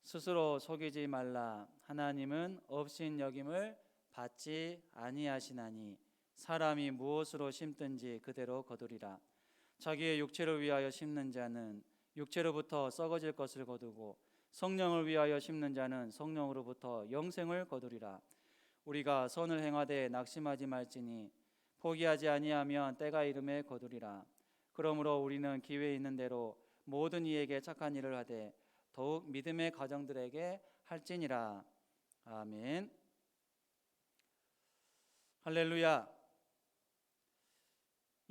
스스로 속이지 말라. 하나님은 업신여김을 받지 아니하시나니 사람이 무엇으로 심든지 그대로 거두리라. 자기의 육체를 위하여 심는 자는 육체로부터 썩어질 것을 거두고 성령을 위하여 심는 자는 성령으로부터 영생을 거두리라. 우리가 선을 행하되 낙심하지 말지니 포기하지 아니하면 때가 이름에 거두리라. 그러므로 우리는 기회 있는 대로 모든 이에게 착한 일을 하되 더욱 믿음의 가정들에게 할지니라. 아멘. 할렐루야.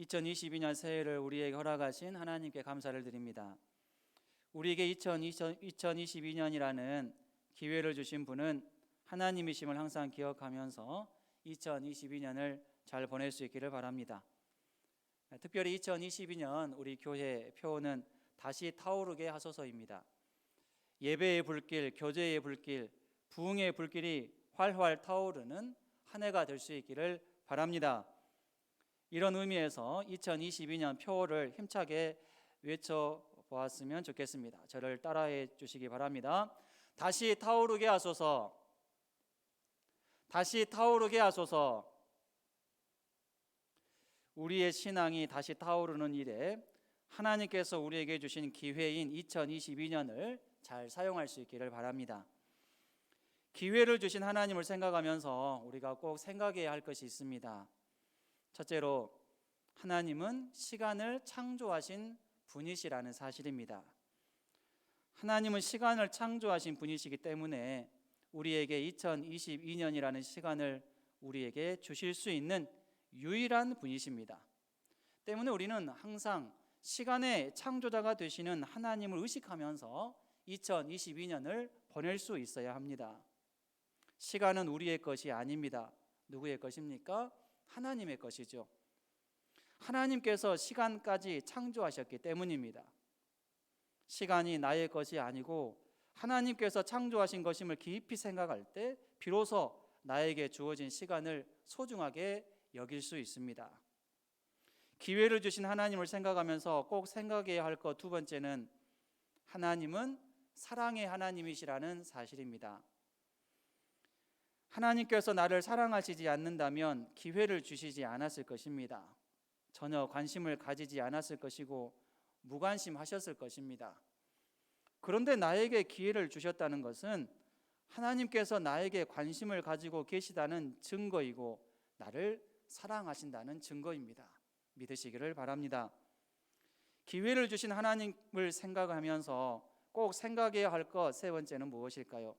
2022년 새해를 우리에게 허락하신 하나님께 감사를 드립니다. 우리에게 2022년이라는 기회를 주신 분은 하나님이심을 항상 기억하면서 2022년을 잘 보낼 수 있기를 바랍니다. 특별히 2022년 우리 교회 표어는 다시 타오르게 하소서입니다. 예배의 불길, 교제의 불길, 부흥의 불길이 활활 타오르는 한 해가 될 수 있기를 바랍니다. 이런 의미에서 2022년 표어를 힘차게 외쳐보았으면 좋겠습니다. 저를 따라해 주시기 바랍니다. 다시 타오르게 하소서. 다시 타오르게 하소서. 우리의 신앙이 다시 타오르는 일에 하나님께서 우리에게 주신 기회인 2022년을 잘 사용할 수 있기를 바랍니다. 기회를 주신 하나님을 생각하면서 우리가 꼭 생각해야 할 것이 있습니다. 첫째로, 하나님은 시간을 창조하신 분이시라는 사실입니다. 하나님은 시간을 창조하신 분이시기 때문에 우리에게 2022년이라는 시간을 우리에게 주실 수 있는 유일한 분이십니다. 때문에 우리는 항상 시간의 창조자가 되시는 하나님을 의식하면서 2022년을 보낼 수 있어야 합니다. 시간은 우리의 것이 아닙니다. 누구의 것입니까? 하나님의 것이죠. 하나님께서 시간까지 창조하셨기 때문입니다. 시간이 나의 것이 아니고 하나님께서 창조하신 것임을 깊이 생각할 때 비로소 나에게 주어진 시간을 소중하게 여길 수 있습니다. 기회를 주신 하나님을 생각하면서 꼭 생각해야 할 것 두 번째는 하나님은 사랑의 하나님이시라는 사실입니다. 하나님께서 나를 사랑하시지 않는다면 기회를 주시지 않았을 것입니다. 전혀 관심을 가지지 않았을 것이고 무관심하셨을 것입니다. 그런데 나에게 기회를 주셨다는 것은 하나님께서 나에게 관심을 가지고 계시다는 증거이고 나를 사랑하신다는 증거입니다. 믿으시기를 바랍니다. 기회를 주신 하나님을 생각하면서 꼭 생각해야 할 것 세 번째는 무엇일까요?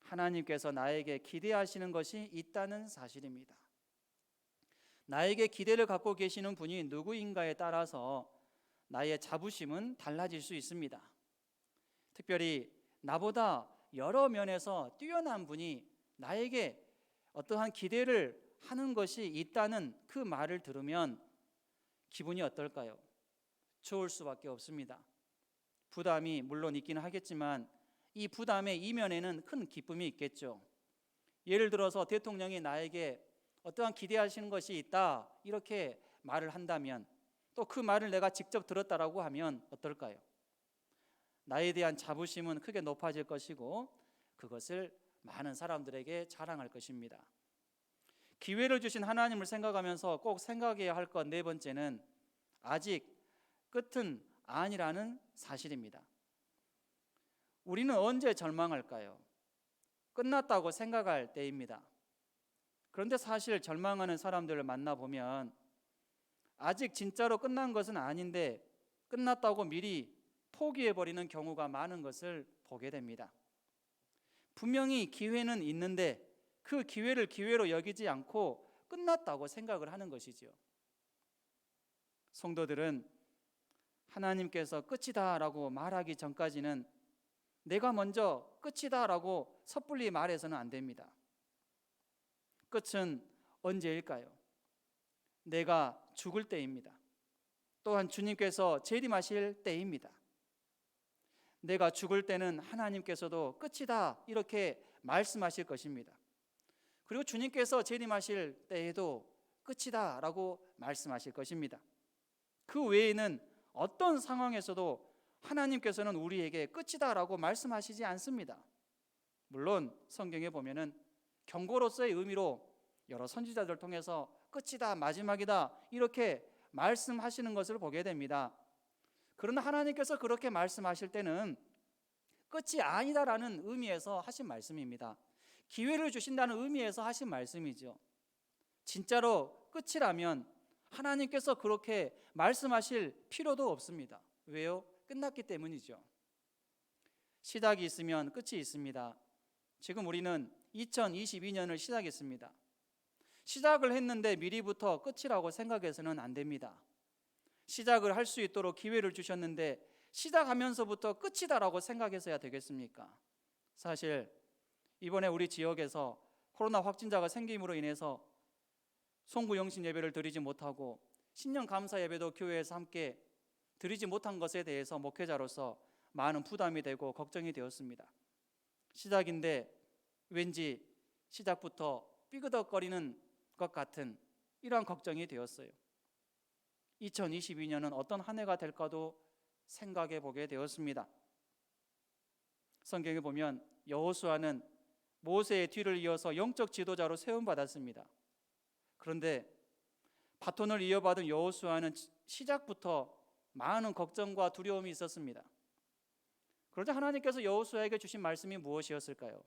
하나님께서 나에게 기대하시는 것이 있다는 사실입니다. 나에게 기대를 갖고 계시는 분이 누구인가에 따라서 나의 자부심은 달라질 수 있습니다. 특별히 나보다 여러 면에서 뛰어난 분이 나에게 어떠한 기대를 하는 것이 있다는 그 말을 들으면 기분이 어떨까요? 좋을 수밖에 없습니다. 부담이 물론 있기는 하겠지만 이 부담의 이면에는 큰 기쁨이 있겠죠. 예를 들어서 대통령이 나에게 어떠한 기대하시는 것이 있다 이렇게 말을 한다면 또 그 말을 내가 직접 들었다라고 하면 어떨까요? 나에 대한 자부심은 크게 높아질 것이고 그것을 많은 사람들에게 자랑할 것입니다. 기회를 주신 하나님을 생각하면서 꼭 생각해야 할 것 네 번째는 아직 끝은 아니라는 사실입니다. 우리는 언제 절망할까요? 끝났다고 생각할 때입니다. 그런데 사실 절망하는 사람들을 만나보면 아직 진짜로 끝난 것은 아닌데 끝났다고 미리 포기해버리는 경우가 많은 것을 보게 됩니다. 분명히 기회는 있는데 그 기회를 기회로 여기지 않고 끝났다고 생각을 하는 것이죠. 성도들은 하나님께서 끝이다 라고 말하기 전까지는 내가 먼저 끝이다 라고 섣불리 말해서는 안 됩니다. 끝은 언제일까요? 내가 죽을 때입니다. 또한 주님께서 재림하실 때입니다. 내가 죽을 때는 하나님께서도 끝이다 이렇게 말씀하실 것입니다. 그리고 주님께서 재림하실 때에도 끝이다 라고 말씀하실 것입니다. 그 외에는 어떤 상황에서도 하나님께서는 우리에게 끝이다라고 말씀하시지 않습니다. 물론 성경에 보면은 경고로서의 의미로 여러 선지자들을 통해서 끝이다, 마지막이다 이렇게 말씀하시는 것을 보게 됩니다. 그러나 하나님께서 그렇게 말씀하실 때는 끝이 아니다라는 의미에서 하신 말씀입니다. 기회를 주신다는 의미에서 하신 말씀이죠. 진짜로 끝이라면 하나님께서 그렇게 말씀하실 필요도 없습니다. 왜요? 끝났기 때문이죠. 시작이 있으면 끝이 있습니다. 지금 우리는 2022년을 시작했습니다. 시작을 했는데 미리부터 끝이라고 생각해서는 안 됩니다. 시작을 할 수 있도록 기회를 주셨는데 시작하면서부터 끝이다라고 생각해서야 되겠습니까? 사실 이번에 우리 지역에서 코로나 확진자가 생김으로 인해서 송구 영신 예배를 드리지 못하고 신년 감사 예배도 교회에서 함께 드리지 못한 것에 대해서 목회자로서 많은 부담이 되고 걱정이 되었습니다. 시작인데 왠지 시작부터 삐그덕거리는 것 같은 이러한 걱정이 되었어요. 2022년은 어떤 한 해가 될까도 생각해 보게 되었습니다. 성경에 보면 여호수아는 모세의 뒤를 이어서 영적 지도자로 세움받았습니다. 그런데 바톤을 이어받은 여호수아는 시작부터 많은 걱정과 두려움이 있었습니다. 그러자 하나님께서 여호수아에게 주신 말씀이 무엇이었을까요?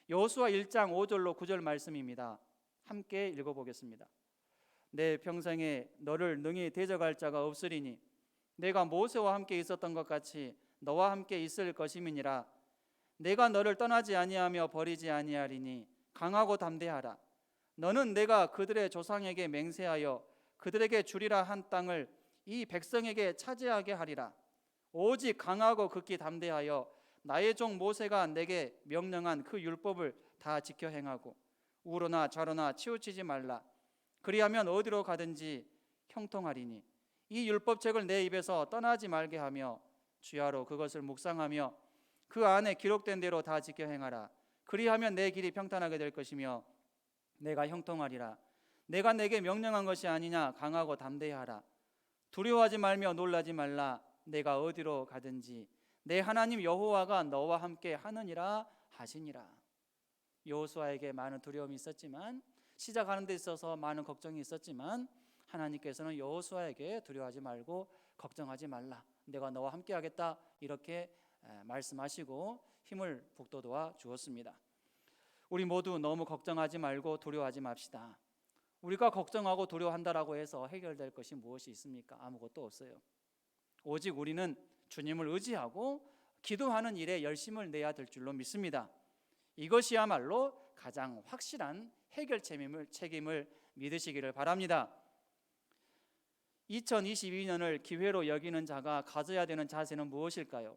여호수아 1장 5절로 9절 말씀입니다. 함께 읽어보겠습니다. 내 평생에 너를 능히 대적할 자가 없으리니 내가 모세와 함께 있었던 것 같이 너와 함께 있을 것임이니라. 내가 너를 떠나지 아니하며 버리지 아니하리니 강하고 담대하라. 너는 내가 그들의 조상에게 맹세하여 그들에게 주리라 한 땅을 이 백성에게 차지하게 하리라. 오직 강하고 극히 담대하여 나의 종 모세가 내게 명령한 그 율법을 다 지켜 행하고 우로나 좌로나 치우치지 말라. 그리하면 어디로 가든지 형통하리니 이 율법책을 내 입에서 떠나지 말게 하며 주야로 그것을 묵상하며 그 안에 기록된 대로 다 지켜 행하라. 그리하면 내 길이 평탄하게 될 것이며 내가 형통하리라. 내가 내게 명령한 것이 아니냐. 강하고 담대하라. 두려워하지 말며 놀라지 말라. 내가 어디로 가든지 내 하나님 여호와가 너와 함께 하느니라 하시니라. 여호수아에게 많은 두려움이 있었지만 시작하는 데 있어서 많은 걱정이 있었지만 하나님께서는 여호수아에게 두려워하지 말고 걱정하지 말라. 내가 너와 함께 하겠다. 이렇게 말씀하시고 힘을 북돋아 주었습니다. 우리 모두 너무 걱정하지 말고 두려워하지 맙시다. 우리가 걱정하고 두려워한다라고 해서 해결될 것이 무엇이 있습니까? 아무것도 없어요. 오직 우리는 주님을 의지하고 기도하는 일에 열심을 내야 될 줄로 믿습니다. 이것이야말로 가장 확실한 해결 책임을 믿으시기를 바랍니다. 2022년을 기회로 여기는 자가 가져야 되는 자세는 무엇일까요?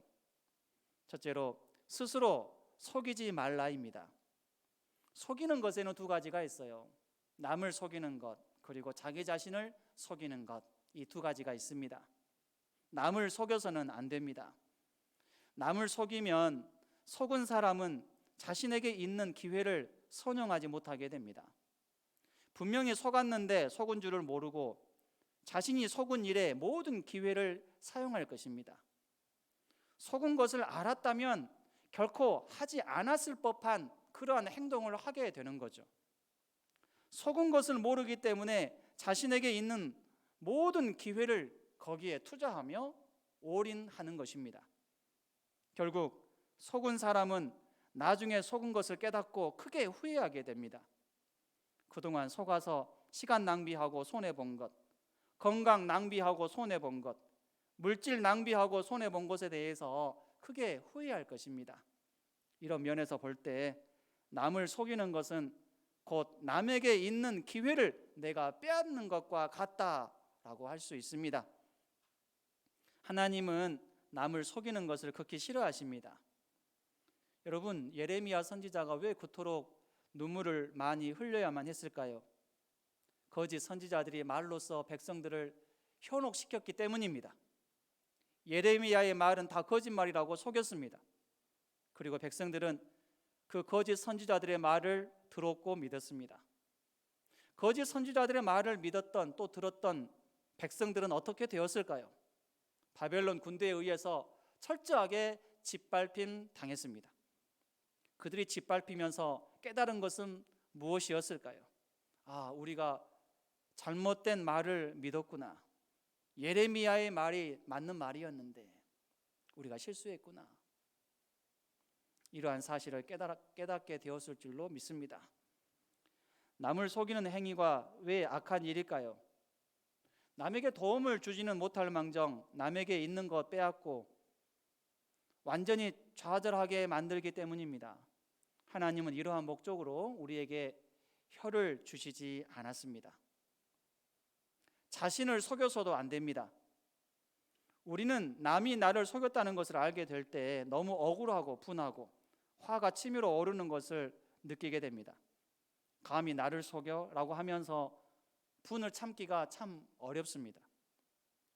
첫째로 스스로 속이지 말라입니다. 속이는 것에는 두 가지가 있어요. 남을 속이는 것 그리고 자기 자신을 속이는 것, 이 두 가지가 있습니다. 남을 속여서는 안 됩니다. 남을 속이면 속은 사람은 자신에게 있는 기회를 선용하지 못하게 됩니다. 분명히 속았는데 속은 줄을 모르고 자신이 속은 일에 모든 기회를 사용할 것입니다. 속은 것을 알았다면 결코 하지 않았을 법한 그러한 행동을 하게 되는 거죠. 속은 것을 모르기 때문에 자신에게 있는 모든 기회를 거기에 투자하며 올인하는 것입니다. 결국 속은 사람은 나중에 속은 것을 깨닫고 크게 후회하게 됩니다. 그동안 속아서 시간 낭비하고 손해본 것, 건강 낭비하고 손해본 것, 물질 낭비하고 손해본 것에 대해서 크게 후회할 것입니다. 이런 면에서 볼 때 남을 속이는 것은 곧 남에게 있는 기회를 내가 빼앗는 것과 같다라고 할 수 있습니다. 하나님은 남을 속이는 것을 극히 싫어하십니다. 여러분, 예레미야 선지자가 왜 그토록 눈물을 많이 흘려야만 했을까요? 거짓 선지자들이 말로써 백성들을 현혹시켰기 때문입니다. 예레미야의 말은 다 거짓말이라고 속였습니다. 그리고 백성들은 그 거짓 선지자들의 말을 들었고 믿었습니다. 거짓 선지자들의 말을 믿었던 또 들었던 백성들은 어떻게 되었을까요? 바벨론 군대에 의해서 철저하게 짓밟힘 당했습니다. 그들이 짓밟히면서 깨달은 것은 무엇이었을까요? 우리가 잘못된 말을 믿었구나. 예레미야의 말이 맞는 말이었는데 우리가 실수했구나. 이러한 사실을 깨닫게 되었을 줄로 믿습니다. 남을 속이는 행위가 왜 악한 일일까요? 남에게 도움을 주지는 못할 망정 남에게 있는 것 빼앗고 완전히 좌절하게 만들기 때문입니다. 하나님은 이러한 목적으로 우리에게 혀를 주시지 않았습니다. 자신을 속여서도 안 됩니다. 우리는 남이 나를 속였다는 것을 알게 될 때 너무 억울하고 분하고 화가 치밀어 오르는 것을 느끼게 됩니다. 감히 나를 속여? 라고 하면서 분을 참기가 참 어렵습니다.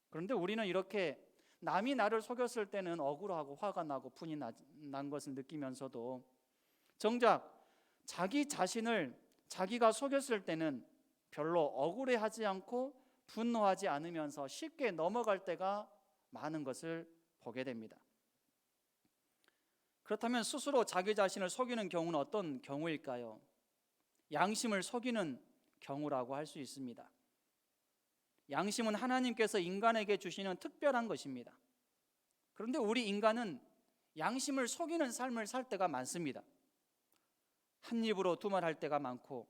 그런데 우리는 이렇게 남이 나를 속였을 때는 억울하고 화가 나고 분이 난 것을 느끼면서도 정작 자기 자신을 자기가 속였을 때는 별로 억울해하지 않고 분노하지 않으면서 쉽게 넘어갈 때가 많은 것을 보게 됩니다. 그렇다면 스스로 자기 자신을 속이는 경우는 어떤 경우일까요? 양심을 속이는 경우라고 할 수 있습니다. 양심은 하나님께서 인간에게 주시는 특별한 것입니다. 그런데 우리 인간은 양심을 속이는 삶을 살 때가 많습니다. 한 입으로 두말할 때가 많고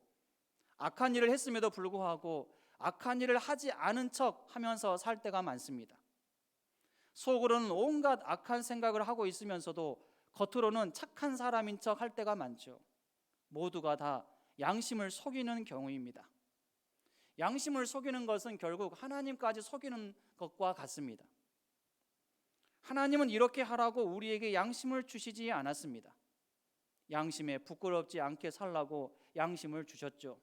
악한 일을 했음에도 불구하고 악한 일을 하지 않은 척 하면서 살 때가 많습니다. 속으로는 온갖 악한 생각을 하고 있으면서도 겉으로는 착한 사람인 척 할 때가 많죠. 모두가 다 양심을 속이는 경우입니다. 양심을 속이는 것은 결국 하나님까지 속이는 것과 같습니다. 하나님은 이렇게 하라고 우리에게 양심을 주시지 않았습니다. 양심에 부끄럽지 않게 살라고 양심을 주셨죠.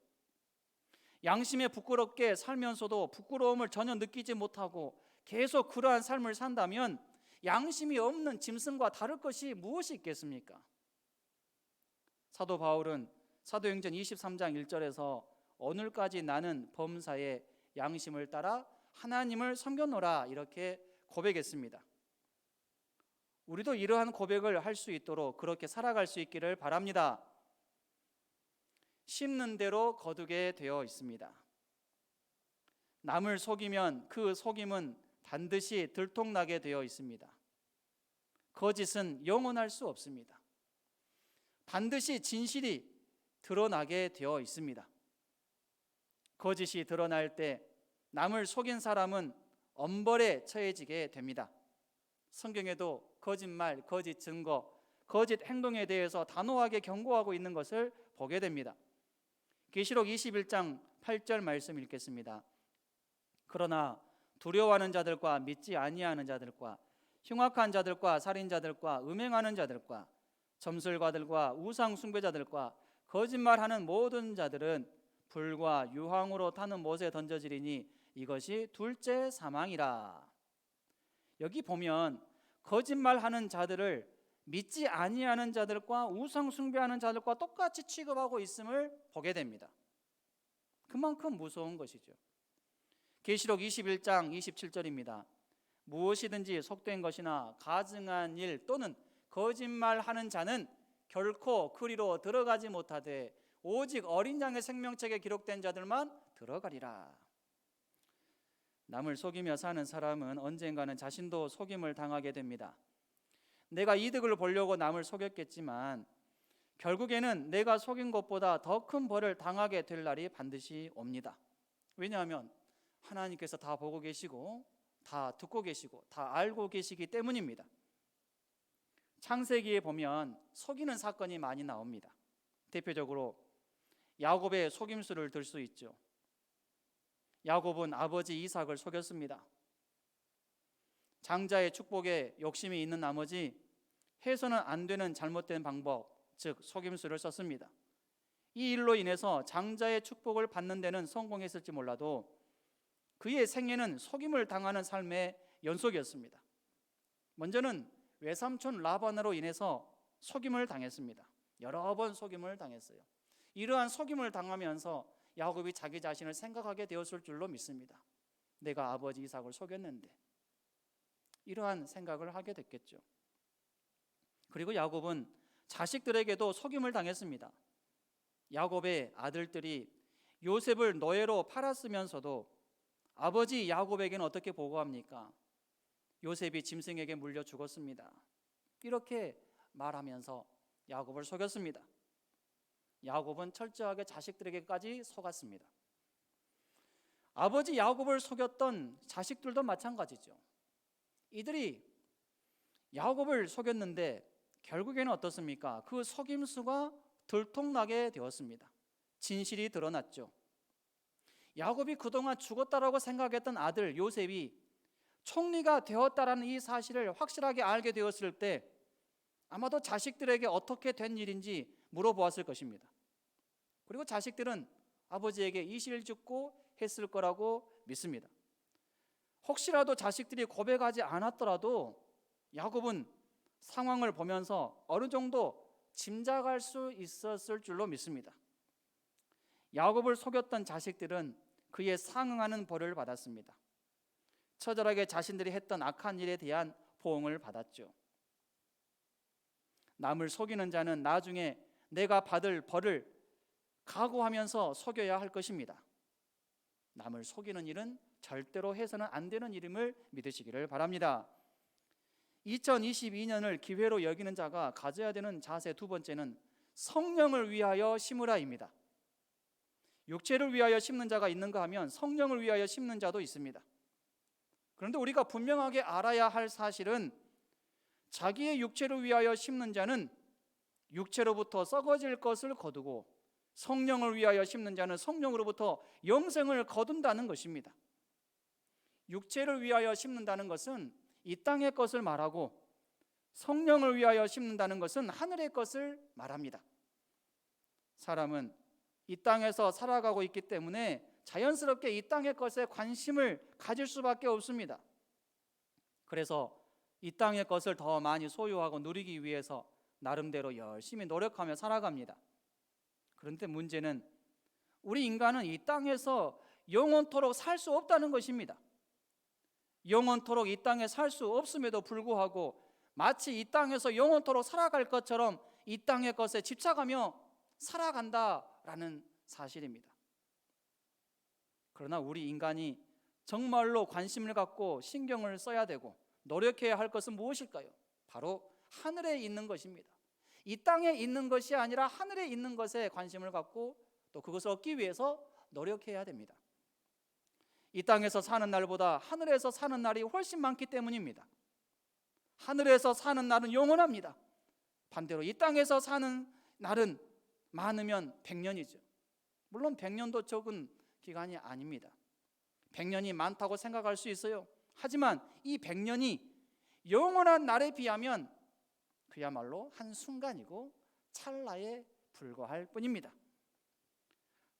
양심에 부끄럽게 살면서도 부끄러움을 전혀 느끼지 못하고 계속 그러한 삶을 산다면 양심이 없는 짐승과 다를 것이 무엇이 있겠습니까? 사도 바울은 사도행전 23장 1절에서 오늘까지 나는 범사에 양심을 따라 하나님을 섬겼노라 이렇게 고백했습니다. 우리도 이러한 고백을 할 수 있도록 그렇게 살아갈 수 있기를 바랍니다. 심는 대로 거두게 되어 있습니다. 남을 속이면 그 속임은 반드시 들통나게 되어 있습니다. 거짓은 영원할 수 없습니다. 반드시 진실이 드러나게 되어 있습니다. 거짓이 드러날 때 남을 속인 사람은 엄벌에 처해지게 됩니다. 성경에도 거짓말, 거짓 증거, 거짓 행동에 대해서 단호하게 경고하고 있는 것을 보게 됩니다. 계시록 21장 8절 말씀 읽겠습니다. 그러나 두려워하는 자들과 믿지 아니하는 자들과 흉악한 자들과 살인자들과 음행하는 자들과 점술가들과 우상 숭배자들과 거짓말하는 모든 자들은 불과 유황으로 타는 못에 던져지리니 이것이 둘째 사망이라. 여기 보면 거짓말하는 자들을 믿지 아니하는 자들과 우상 숭배하는 자들과 똑같이 취급하고 있음을 보게 됩니다. 그만큼 무서운 것이죠. 계시록 21장 27절입니다. 무엇이든지 속된 것이나 가증한 일 또는 거짓말하는 자는 결코 그리로 들어가지 못하되 오직 어린 양의 생명책에 기록된 자들만 들어가리라. 남을 속이며 사는 사람은 언젠가는 자신도 속임을 당하게 됩니다. 내가 이득을 보려고 남을 속였겠지만 결국에는 내가 속인 것보다 더 큰 벌을 당하게 될 날이 반드시 옵니다. 왜냐하면 하나님께서 다 보고 계시고 다 듣고 계시고 다 알고 계시기 때문입니다. 창세기에 보면 속이는 사건이 많이 나옵니다. 대표적으로 야곱의 속임수를 들 수 있죠. 야곱은 아버지 이삭을 속였습니다. 장자의 축복에 욕심이 있는 나머지 해서는 안 되는 잘못된 방법, 즉 속임수를 썼습니다. 이 일로 인해서 장자의 축복을 받는 데는 성공했을지 몰라도 그의 생애는 속임을 당하는 삶의 연속이었습니다. 먼저는 외삼촌 라반으로 인해서 속임을 당했습니다. 여러 번 속임을 당했어요. 이러한 속임을 당하면서 야곱이 자기 자신을 생각하게 되었을 줄로 믿습니다. 내가 아버지 이삭을 속였는데 이러한 생각을 하게 됐겠죠. 그리고 야곱은 자식들에게도 속임을 당했습니다. 야곱의 아들들이 요셉을 노예로 팔았으면서도 아버지 야곱에게는 어떻게 보고합니까? 요셉이 짐승에게 물려 죽었습니다. 이렇게 말하면서 야곱을 속였습니다. 야곱은 철저하게 자식들에게까지 속았습니다. 아버지 야곱을 속였던 자식들도 마찬가지죠. 이들이 야곱을 속였는데 결국에는 어떻습니까? 그 속임수가 들통나게 되었습니다. 진실이 드러났죠. 야곱이 그동안 죽었다라고 생각했던 아들 요셉이 총리가 되었다라는 이 사실을 확실하게 알게 되었을 때 아마도 자식들에게 어떻게 된 일인지 물어보았을 것입니다. 그리고 자식들은 아버지에게 이실을 짓고 했을 거라고 믿습니다. 혹시라도 자식들이 고백하지 않았더라도 야곱은 상황을 보면서 어느 정도 짐작할 수 있었을 줄로 믿습니다. 야곱을 속였던 자식들은 그에 상응하는 벌을 받았습니다. 처절하게 자신들이 했던 악한 일에 대한 보응을 받았죠. 남을 속이는 자는 나중에 내가 받을 벌을 각오하면서 속여야 할 것입니다. 남을 속이는 일은 절대로 해서는 안 되는 일임을 믿으시기를 바랍니다. 2022년을 기회로 여기는 자가 가져야 되는 자세 두 번째는 성령을 위하여 심으라입니다. 육체를 위하여 심는 자가 있는가 하면 성령을 위하여 심는 자도 있습니다. 그런데 우리가 분명하게 알아야 할 사실은 자기의 육체를 위하여 심는 자는 육체로부터 썩어질 것을 거두고 성령을 위하여 심는 자는 성령으로부터 영생을 거둔다는 것입니다. 육체를 위하여 심는다는 것은 이 땅의 것을 말하고 성령을 위하여 심는다는 것은 하늘의 것을 말합니다. 사람은 이 땅에서 살아가고 있기 때문에 자연스럽게 이 땅의 것에 관심을 가질 수밖에 없습니다. 그래서 이 땅의 것을 더 많이 소유하고 누리기 위해서 나름대로 열심히 노력하며 살아갑니다. 그런데 문제는 우리 인간은 이 땅에서 영원토록 살 수 없다는 것입니다. 영원토록 이 땅에 살 수 없음에도 불구하고 마치 이 땅에서 영원토록 살아갈 것처럼 이 땅의 것에 집착하며 살아간다라는 사실입니다. 그러나 우리 인간이 정말로 관심을 갖고 신경을 써야 되고 노력해야 할 것은 무엇일까요? 바로 하늘에 있는 것입니다. 이 땅에 있는 것이 아니라 하늘에 있는 것에 관심을 갖고 또 그것을 얻기 위해서 노력해야 됩니다. 이 땅에서 사는 날보다 하늘에서 사는 날이 훨씬 많기 때문입니다. 하늘에서 사는 날은 영원합니다. 반대로 이 땅에서 사는 날은 많으면 100년이죠. 물론 100년도 적은 기간이 아닙니다. 100년이 많다고 생각할 수 있어요. 하지만 이 100년이 영원한 날에 비하면 그야말로 한순간이고 찰나에 불과할 뿐입니다.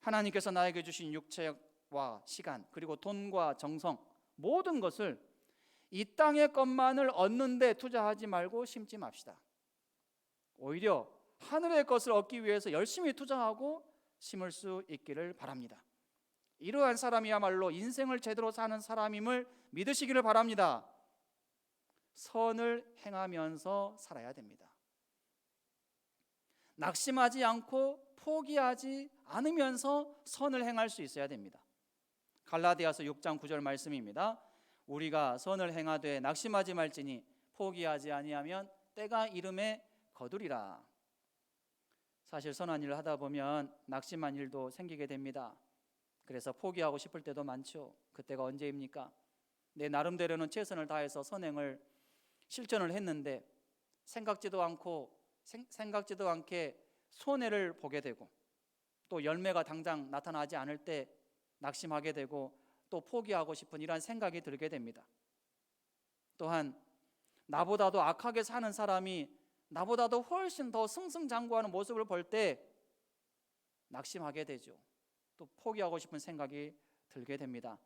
하나님께서 나에게 주신 육체와 시간 그리고 돈과 정성 모든 것을 이 땅의 것만을 얻는 데 투자하지 말고 심지 맙시다. 오히려 하늘의 것을 얻기 위해서 열심히 투자하고 심을 수 있기를 바랍니다. 이러한 사람이야말로 인생을 제대로 사는 사람임을 믿으시기를 바랍니다. 선을 행하면서 살아야 됩니다. 낙심하지 않고 포기하지 않으면서 선을 행할 수 있어야 됩니다. 갈라디아서 6장 9절 말씀입니다. 우리가 선을 행하되 낙심하지 말지니 포기하지 아니하면 때가 이름에 거두리라. 사실 선한 일을 하다 보면 낙심한 일도 생기게 됩니다. 그래서 포기하고 싶을 때도 많죠. 그때가 언제입니까? 내 나름대로는 최선을 다해서 선행을 실천을 했는데 생각지도 않게 손해를 보게 되고 또 열매가 당장 나타나지 않을 때 낙심하게 되고 또 포기하고 싶은 이러한 생각이 들게 됩니다. 또한 나보다도 악하게 사는 사람이 나보다도 훨씬 더 승승장구하는 모습을 볼 때 낙심하게 되죠. 또 포기하고 싶은 생각이 들게 됩니다.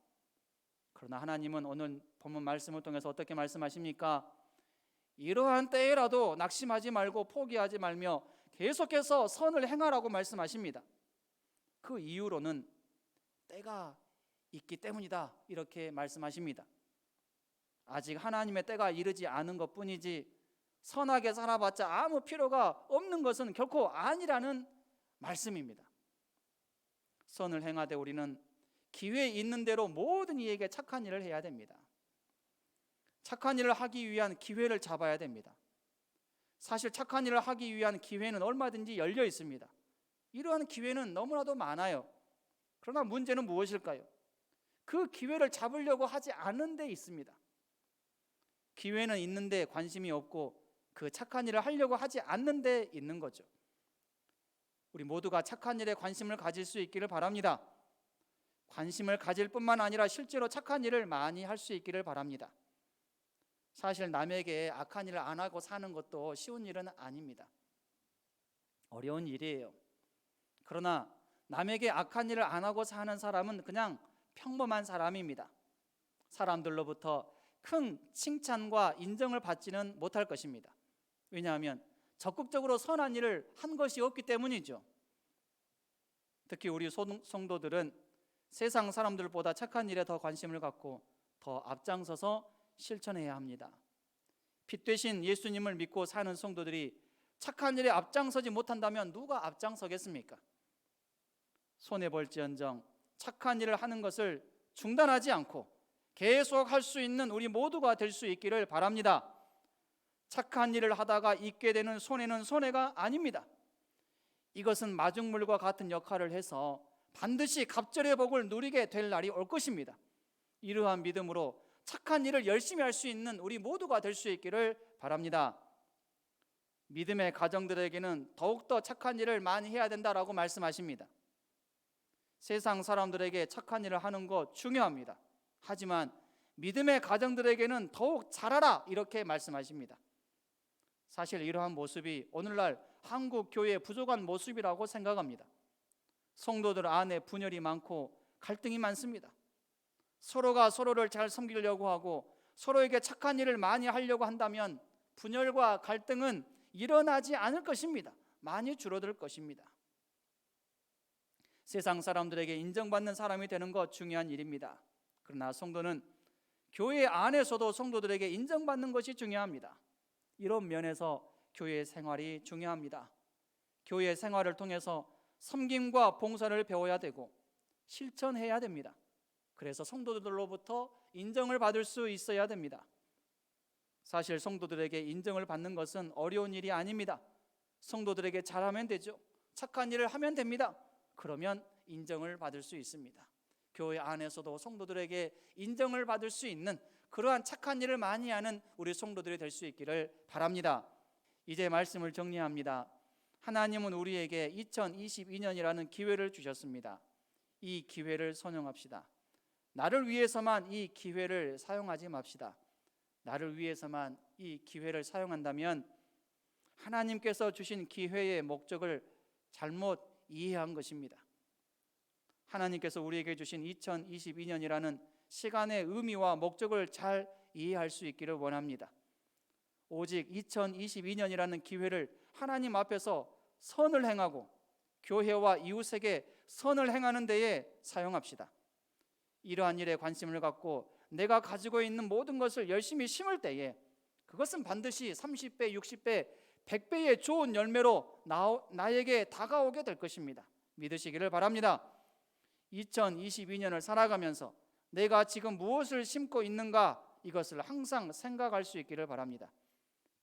그러나 하나님은 오늘 본문 말씀을 통해서 어떻게 말씀하십니까? 이러한 때에라도 낙심하지 말고 포기하지 말며 계속해서 선을 행하라고 말씀하십니다. 그 이유로는 때가 있기 때문이다 이렇게 말씀하십니다. 아직 하나님의 때가 이르지 않은 것뿐이지 선하게 살아봤자 아무 필요가 없는 것은 결코 아니라는 말씀입니다. 선을 행하되 우리는 기회 있는 대로 모든 이에게 착한 일을 해야 됩니다. 착한 일을 하기 위한 기회를 잡아야 됩니다. 사실 착한 일을 하기 위한 기회는 얼마든지 열려 있습니다. 이러한 기회는 너무나도 많아요. 그러나 문제는 무엇일까요? 그 기회를 잡으려고 하지 않은 데 있습니다. 기회는 있는데 관심이 없고 그 착한 일을 하려고 하지 않는 데 있는 거죠. 우리 모두가 착한 일에 관심을 가질 수 있기를 바랍니다. 관심을 가질 뿐만 아니라 실제로 착한 일을 많이 할 수 있기를 바랍니다. 사실 남에게 악한 일을 안 하고 사는 것도 쉬운 일은 아닙니다. 어려운 일이에요. 그러나 남에게 악한 일을 안 하고 사는 사람은 그냥 평범한 사람입니다. 사람들로부터 큰 칭찬과 인정을 받지는 못할 것입니다. 왜냐하면 적극적으로 선한 일을 한 것이 없기 때문이죠. 특히 우리 성도들은 세상 사람들보다 착한 일에 더 관심을 갖고 더 앞장서서 실천해야 합니다. 빛 되신 예수님을 믿고 사는 성도들이 착한 일에 앞장서지 못한다면 누가 앞장서겠습니까? 손해볼지언정 착한 일을 하는 것을 중단하지 않고 계속 할 수 있는 우리 모두가 될 수 있기를 바랍니다. 착한 일을 하다가 있게 되는 손해는 손해가 아닙니다. 이것은 마중물과 같은 역할을 해서 반드시 갑절의 복을 누리게 될 날이 올 것입니다. 이러한 믿음으로 착한 일을 열심히 할 수 있는 우리 모두가 될 수 있기를 바랍니다. 믿음의 가정들에게는 더욱더 착한 일을 많이 해야 된다라고 말씀하십니다. 세상 사람들에게 착한 일을 하는 것 중요합니다. 하지만 믿음의 가정들에게는 더욱 잘하라 이렇게 말씀하십니다. 사실 이러한 모습이 오늘날 한국 교회의 부족한 모습이라고 생각합니다. 성도들 안에 분열이 많고 갈등이 많습니다. 서로가 서로를 잘 섬기려고 하고 서로에게 착한 일을 많이 하려고 한다면 분열과 갈등은 일어나지 않을 것입니다. 많이 줄어들 것입니다. 세상 사람들에게 인정받는 사람이 되는 것 중요한 일입니다. 그러나 성도는 교회 안에서도 성도들에게 인정받는 것이 중요합니다. 이런 면에서 교회 생활이 중요합니다. 교회 생활을 통해서 섬김과 봉사를 배워야 되고 실천해야 됩니다. 그래서 성도들로부터 인정을 받을 수 있어야 됩니다. 사실 성도들에게 인정을 받는 것은 어려운 일이 아닙니다. 성도들에게 잘하면 되죠. 착한 일을 하면 됩니다. 그러면 인정을 받을 수 있습니다. 교회 안에서도 성도들에게 인정을 받을 수 있는 그러한 착한 일을 많이 하는 우리 성도들이 될 수 있기를 바랍니다. 이제 말씀을 정리합니다. 하나님은 우리에게 2022년이라는 기회를 주셨습니다. 이 기회를 선용합시다. 나를 위해서만 이 기회를 사용하지 맙시다. 나를 위해서만 이 기회를 사용한다면 하나님께서 주신 기회의 목적을 잘못 이해한 것입니다. 하나님께서 우리에게 주신 2022년이라는 시간의 의미와 목적을 잘 이해할 수 있기를 원합니다. 오직 2022년이라는 기회를 하나님 앞에서 선을 행하고 교회와 이웃에게 선을 행하는 데에 사용합시다. 이러한 일에 관심을 갖고 내가 가지고 있는 모든 것을 열심히 심을 때에 그것은 반드시 30배, 60배, 100배의 좋은 열매로 나에게 다가오게 될 것입니다. 믿으시기를 바랍니다. 2022년을 살아가면서 내가 지금 무엇을 심고 있는가 이것을 항상 생각할 수 있기를 바랍니다.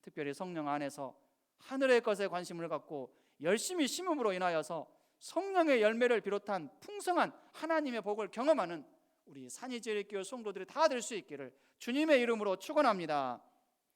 특별히 성령 안에서 하늘의 것에 관심을 갖고 열심히 심음으로 인하여서 성령의 열매를 비롯한 풍성한 하나님의 복을 경험하는 우리 산이제일교회 성도들이 다 될 수 있기를 주님의 이름으로 축원합니다.